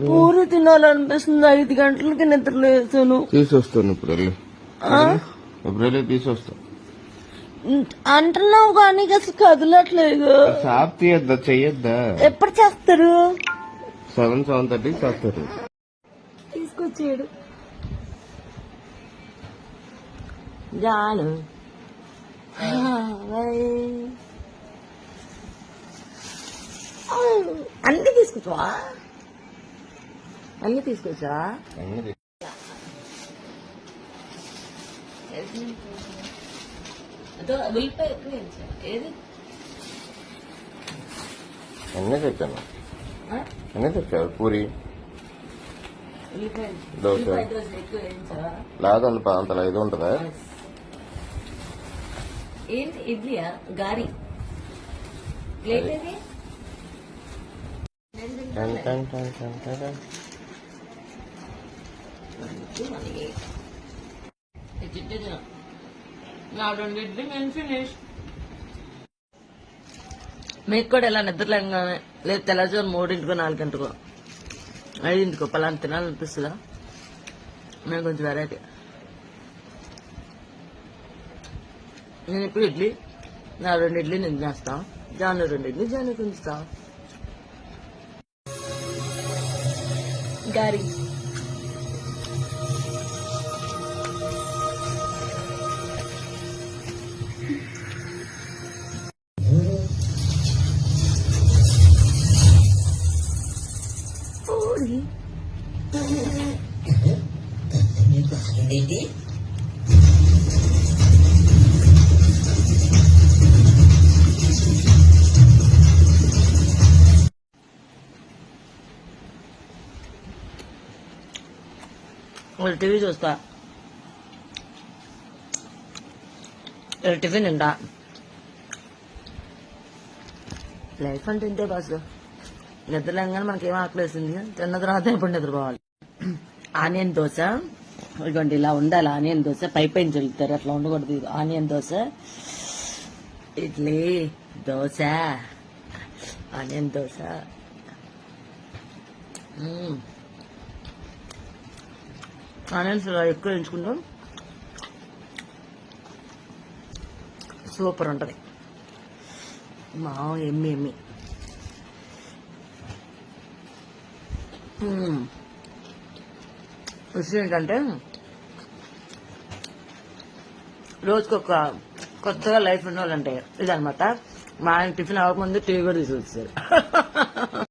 పూరి తినాలనిపిస్తుంది. 5 గంటలకి నిద్ర లేసాను. తీసుకొస్తాను ఇప్పుడు వెళ్ళి తీసుకొస్తా అంటున్నావు కానీ అసలు కదలట్లేదు. షాప్ తీయద్దా చెయ్యొద్దా? ఎప్పుడు చేస్తారు? 7:30 చేస్తారు. తీసుకొచ్చాడు జాను. అన్ని తీసుకొచ్చావా? అన్ని తీసుకొచ్చా? ఏది అన్నీ తెచ్చాను. అన్నీ తెచ్చారు. పూరి దోశ లేదా అంతలా ఇది ఉంటుందా? ఏంటి ఇడ్లీయా? గారి ప్లేట్ ఏది? మీకు కూడా ఇలా నిద్రలేగానే లేదు తెల్లజోరు 3:00కో 4:00కో 5:00కో పలానా తినాలనిపిస్తుందా? నేను కొంచెం వెరైటీ. నేను ఇప్పుడు ఇడ్లీ, నా 2 ఇడ్లీ నేను చేస్తా, జాను 2 ఇడ్లీ జాను తింటా. గారి ఏంటి? టీవీ చూస్తా, టిఫిన్ తింటా. లైఫ్ అంటే ఇంతే బాస్. నిద్రలేగానే మనకేం ఆకలేసింది, తిన్న తర్వాత ఎప్పుడు నిద్రపోవాలి. ఆనియన్ దోశ ఇదిగోండి, ఇలా ఉండాలి. ఆనియన్ దోశ పైపైన చల్లుతారు, అట్లా ఉండకూడదు. Onion dosa, idli, dosa, onion dosa. Onions ఎక్కువ ఎంచుకుంటాం, సూపర్ ఉంటుంది. మా ఎమ్మి విషయం ఏంటంటే రోజుకొక కొత్తగా లైఫ్ ఉండాలంటే ఇదనమాట. మా ఆయన టిఫిన్ అవ్వకముందు టీవీ కూడా తీసుకొచ్చారు.